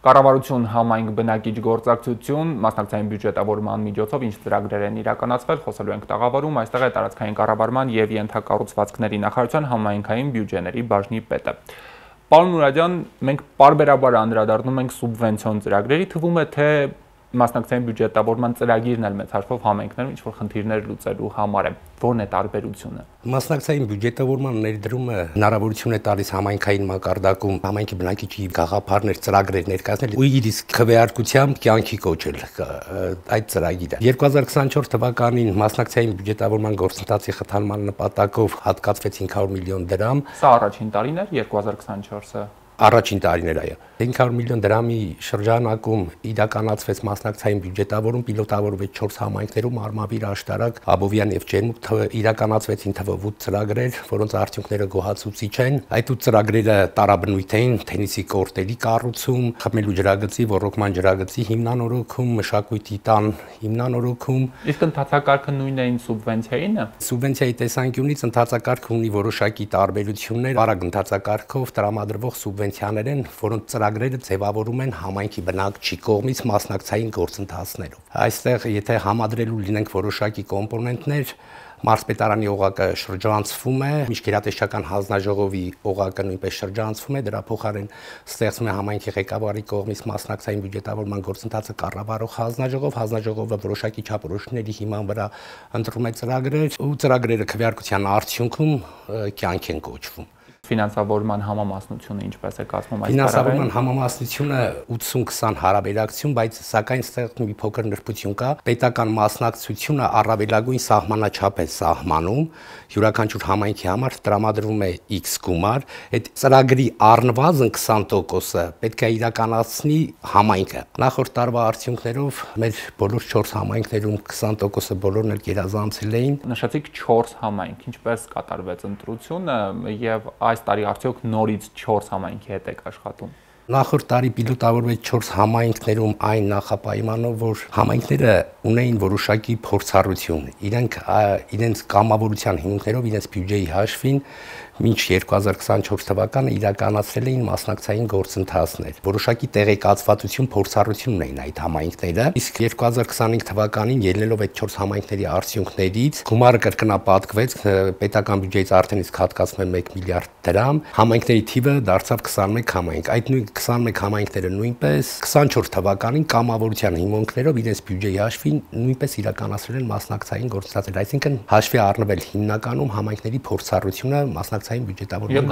Կառավարություն համայնք բնակիչ գործակցություն մասնակցային բյուջետավորման միջոցով ինչ ծրագրեր են իրականացվել, խոսելու ենք տաղավարում, այստեղ է տարածքային կառավարման եւ ենթակառուցվածքների նախարարության համայնքային բյուջեների բաժնի պետը։ Պարոն Մուրադյան, մենք պարբերաբար անդրադառնում ենք սուբվենցիոն ծրագրերի, թվում է թե մասնակցային բյուջետավորման ծրագիրն էլ մեծ հաշվով համայնքներում ինչ-որ խնդիրներ լուծելու համար է։ Որն է տարբերությունը։ Մասնակցային բյուջետավորման ներդրումը հնարավորություն է տալիս համայնքային մակարդակում համայնքի բնակիչի գաղափարներ, ծրագրեր ներկայացնել ու իր իսկ քվեարկությամբ կյանքի կոչել այդ ծրագիրը։ 2024 թվականին մասնակցային բյուջետավորման գործընթացի խթանման նպատակով հատկացվեց 500 միլիոն դրամ։ Սա առաջին տարին էր 2024-ը։ Առաջին տարիներ այո 500 միլիոն դրամի շրջանակում իրականացվեց մասնակցային բյուջետավորում, պիլոտավորվեց 4 համայնքներում Արմավիր, Աշտարակ, Աբովյան եւ Ջերմուկ իրականացվեցին թվով 8 ծրագրեր, որոնց արդյունքները գոհացուցիչ են։ Այդ 8 ծրագրերը տարաբնույթ էին՝ թենիսի կորտերի կառուցում, խմելու ջրագծի, ոռոգման ջրագծի հիմնանորոգում, մշակույթի տան հիմնանորոգում։ Իսկ ընթացակարգը նույնն է սուբվենցիայինը։ Սուբվենցիայի տեսանկյունից ընթացակարգը ունի որոշակի տարբերություններ, արագ ընթացակարգով տրամադրվող սուբվենցիաներ են, որոնց ծրագրերը ձևավորում են համայնքի բնակչի կողմից մասնակցային գործընթացներով։ Այստեղ եթե համադրելու լինենք որոշակի կոմպոնենտներ, Մարզպետարանի օղակը շրջանցվում է, Միջգերատեսչական հանձնաժողովի օղակը նույնպես շրջանցվում է, դրա փոխարեն ստեղծվում է համայնքի ղեկավարի կողմից մասնակցային բյուջետավորման գործընթացը կառավարող հանձնաժողովը որոշակի չափորոշումների հիման վրա ընտրում է ծրագրեր ու ծրագրերը քվեարկության արդյունքում կյանք են կոչվում։ Ֆինանսավորման համամասնությունը ինչպես է կազմում այս Ֆինանսավորման համամասնությունը 80-20 հարաբերակցություն, բայց սակայն ստեղ մի փոքր նրբություն կա։ Պետական մասնակցությունը առավելագույն սահմանաչափ է սահմանում, յուրաքանչյուր համայնքի համար տրամադրվում է X գումար, այդ ծրագրի առնվազն 20%-ը պետք է իրականացնի համայնքը։ Նախորդ տարվա արդյունքներով մեր բոլոր 4 համայնքներում 20%-ը բոլորն էլ գերազանցել էին։ Նշեցիք 4 համայնք, ինչպես կատարվեց ընտրությունը եւ այս տարի արդյոք նորից 4 համայնքի հետ եք աշխատում։ Նախորդ տարի պիլոտավորվեց 4 համայնքներում այն նախապայմանով, որ համայնքները ունեին որոշակի փորձառություն։ Իրենց կամավորության հիմունքներով իրենց բյուջեի հաշվին մինչ 2024 թվականը իրականացրել էին մասնակցային գործընթացներ։ Որոշակի տեղեկացվածություն, փորձառություն ունեին այդ համայնքները։ Իսկ 2025 թվականին ելնելով այդ 4 համայնքների արդյունքներից գումարը կրկնապատկվեց, պետական բյուջեից արդեն իսկ հատկացվում է 1 միլիարդ դրամ, համայնքների թիվը դարձավ 21 համայնք։ Այդ նույն 21 համայնքները նույնպես 24 թվականին կամավորության հիմունքներով իրենց բյուջեի հաշվին նույնպես իրականացրել են մասնակցային գործընթացներ, այսինքն հաշվի առնվել հիմնականում համայնքների փորձառությունը մասնակցային բյուջետավորման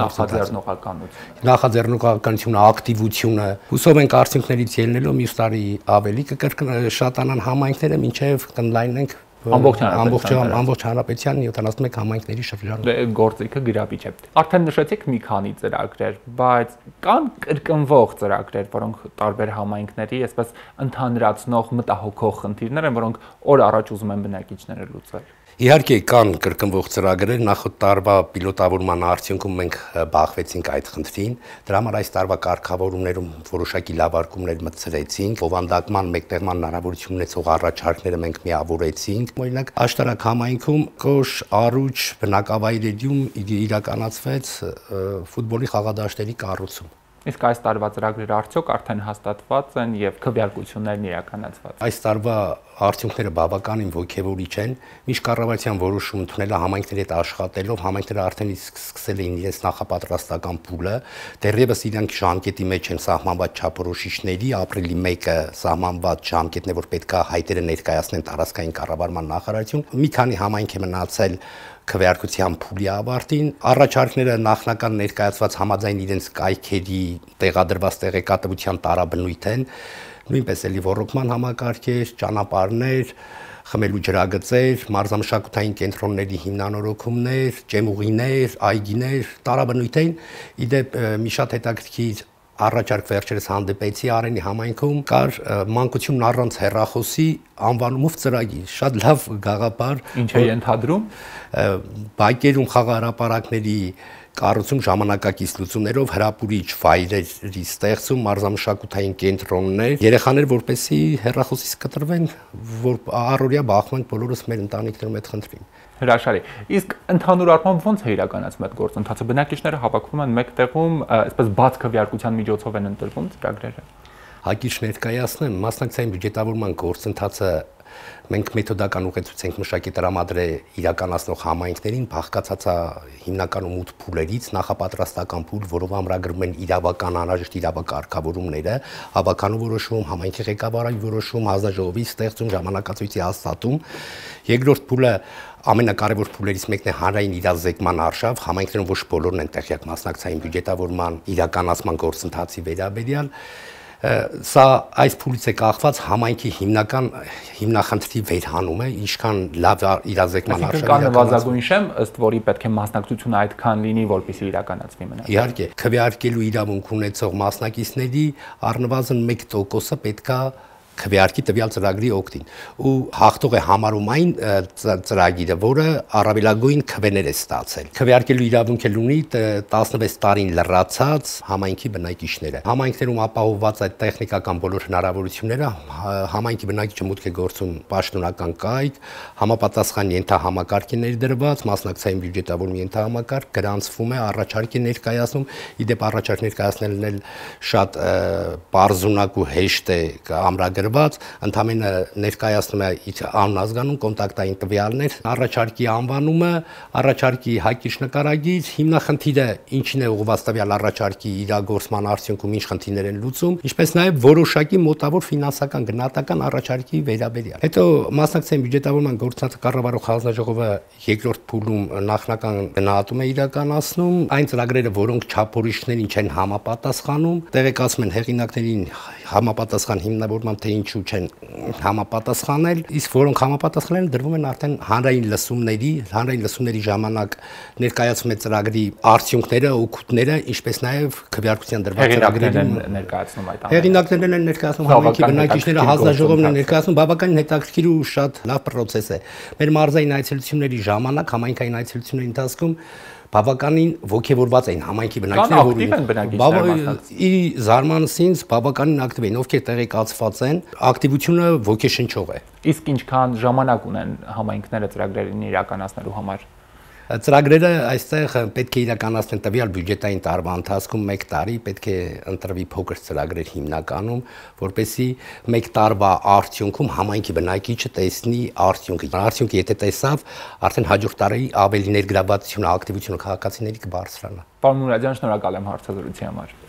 նախաձեռնողականությունը, ակտիվությունը։ Հուսով ենք արդյունքներից ելնելով մյուս տարի ավելի կշատանան համայնքները, մինչև կընդլայնենք ամբողջ հանրապետության 71 համայնքների շրջանում։ Գործիքը գրավիչ է։ Արդեն նշեցիք մի քանի ծրագրեր, բայց կան կրկնվող ծրագրեր, որոնք տարբեր համայնքների, այսպես ընդհանրացնող մտահոգող խնդիրներ են, որոնք օր առաջ ուզում են բնակիչները լուծել։ Իհարկե կան կրկնվող ծրագրեր, նախորդ տարվա պիլոտավորման արդյունքում մենք բախվեցինք այդ խնդրին, դրա համար այս տարվա կարգավորումներում որոշակի լավարկումներ մտցրեցինք, օվանդակման մեկտեղման հնարավորություն ունեցող առաջարկները մենք միավորեցինք։ Օրինակ Աշտարակ համայնքում Կոշ, Արուջ բնակավայրերում իրականացվեց ֆուտբոլի խաղադաշտերի կառուցում։ Իսկ այս տարվա ծրագրերը արդյոք արդեն հաստատված են եւ քվեարկություններն իրականացված։ Այս տարվա արդյունքները բավականին ոգևորիչ են։ Միշտ կառավարության որոշում ընդունելը համայնքների հետ աշխատելով, համայնքները արդեն իսկ սկսել էին իրենց նախապատրաստական փուլը, դեռևս իրանք ժամկետի մեջ են սահմանված չափորոշիչների, ապրիլի 1-ը սահմանված ժամկետն է, որ պետք է հայտերը ներկայացնեն տարածքային կառավարման նախարարություն։ Մի քանի համայնք է մնացել քվեարկության փուլի ավարտին, առաջարկները նախնական ներկայացված համաձայն իրենց կայքերի տեղադրված տեղեկատվության տարաբնույթ են, նույնպես էլի ոռոգման համակարգեր, ճանապարհներ, խմելու ջրագծեր, մարզամշակութային կենտրոնների հիմնանորոգումներ, ջեմուղիներ, այգիներ, տարաբնույթ են։ Իդեպ մի շատ հետաքրքիր առաջարկ վերջերս հանդիպեցի Արենի համայնքում, կար մանկությունն առանց հեռախոսի անվանումով ծրագիր, շատ լավ գաղափար։ Ինչ է ենթադրում։ Բայկերում խաղահրապարակների կառուցում ժամանակակից լուծումներով հրապուրիչ վայրերի ստեղծում, մարզամշակութային կենտրոններ, երեխաներ որպեսզի հեռախոսից կտրվեն, որ առօրյա բախվում են բոլորս մեր ընտանիքներում այդ խնդրին։ Հրաշալի։ Իսկ ընդհանուր առմամբ ո՞նց է իրականացվում այդ գործընթացը։ Բնակիչները հավաքվում են մեկ տեղում, այսպես բաց քվեարկության միջոցով են ընտրվում ծրագրերը։ հակիրճ ներկայացնեմ, մասնակցային բյուջետավորման գործընթացը մենք մեթոդական ուղեցույց ենք մշակի տրամադրել իրականացնող համայնքներին, բաղկացած է հիմնականում 8 փուլերից, նախապատրաստական փուլ, որով ամրագրվում են իրավական անհրաժեշտ իրավակարգավորումները, հավաքանու որոշում, համայնքի ղեկավարի որոշում, հանձնաժողովի ստեղծում, ժամանակացույցի հաստատում։ Երկրորդ փուլը ամենակարևոր փուլերից մեկն է հանրային իրազեկման արշավ, համայնքներում ոչ բոլորն են տեղյակ մասնակցային բյուջետավորման իրականացման գործընթացի վերաբերյալ։ Սա այս փուլից է կախված համայնքի հիմնախնդրի վերհանումը, ինչքան լավ իրազեկման արշավ կան նվազագույն շեմ, ըստ որի պետք է մասնակցությունը այդքան լինի, որպեսզի իրականացվի մնա։ Իհարկե, քվեարկելու իրավունք ունեցող մասնակիցների առնվազն 1%-ը պետք է քվեարկի տվյալ ծրագրի օգտին ու հաղթող է համարում այն ծրագիրը, որը առավելագույն քվեներ է ստացել։ Քվեարկելու իրավունք ունի 16 տարին լրացած համայնքի բնակիչները։ Համայնքներում ապահովված այդ տեխնիկական բոլոր հնարավորությունները, համայնքի բնակիչը մուտք է գործում պաշտոնական կայք, համապատասխան ենթահամակարգ է ներդրված, մասնակցային բյուջետավորում ենթահամակարգ գրանցվում է, առաջարկ է ներկայացնում։ Իդեպ առաջարկ ներկայացնելն էլ շատ բարձունակ ու հեշտ է ամրագրված, ընդհանրապես ներկայացնում է իր անուն ազգանուն, կոնտակտային տվյալներ, առաջարկի անվանումը, առաջարկի հակիրճ նկարագիր, հիմնախնդիրը ինչին է ուղղված տվյալ առաջարկի իրագործման արդյունքում ինչ խնդիրներ են լուծում, ինչպես նաև որոշակի մոտավոր ֆինանսական գնահատական առաջարկի վերաբերյալ։ Հետո մասնակցային բյուջետավորման գործընթացը կառավարող հանձնաժողովը երկրորդ փուլում նախնական գնահատում է իրականացնում, այն ծրագրերը, որոնք չափորոշիչներին չեն համապատասխանում, տեղեկացում են հեղինակներին համապատասխան հիմնավորման թե ինչու չեն համապատասխանել, իսկ որոնք համապատասխանել են, դրվում են արդեն հանրային լսումների ժամանակ ներկայացում է ծրագրի արդյունքները, օգուտները, ինչպես նաև քվեարկության դրված ծրագրերին ներկայացնում այդ հեղինակներն են ներկայացնում, համայնքի բնակիչները, հանձնաժողովն են ներկայացնում, բավականին հետաքրքիր ու շատ լավ պրոցես է։ Մեր մարզային այցելությունների ժամանակ, համայնքային այցելությունների ընթացքում բավականին ոգևորված էին համայնքի բնակիչները, ի զարմանս ինձ բավականին ակտիվ են, ովքեր տեղեկացված են, ակտիվությունը ոգեշնչող է։ Իսկ ինչքան ժամանակ ունեն համայնքները ծրագրերին իրականացնելու համար։ Ծրագրերը այստեղ պետք է իրականացնեն տվյալ բյուջետային տարվա ընթացքում 1 տարի պետք է ընտրվի փոքր ծրագրեր հիմնականում, որպեսզի 1 տարվա արդյունքում համայնքի բնակիչը տեսնի արդյունքը։ Արդյունքը եթե տեսավ, արդեն հաջորդ տարի ավելի ներգրավվածությունը, ակտիվությունը քաղաքացիների կբարձրանա։ Պարոն Մուրադյան, շնորհակալ եմ հարցազրույցի համար։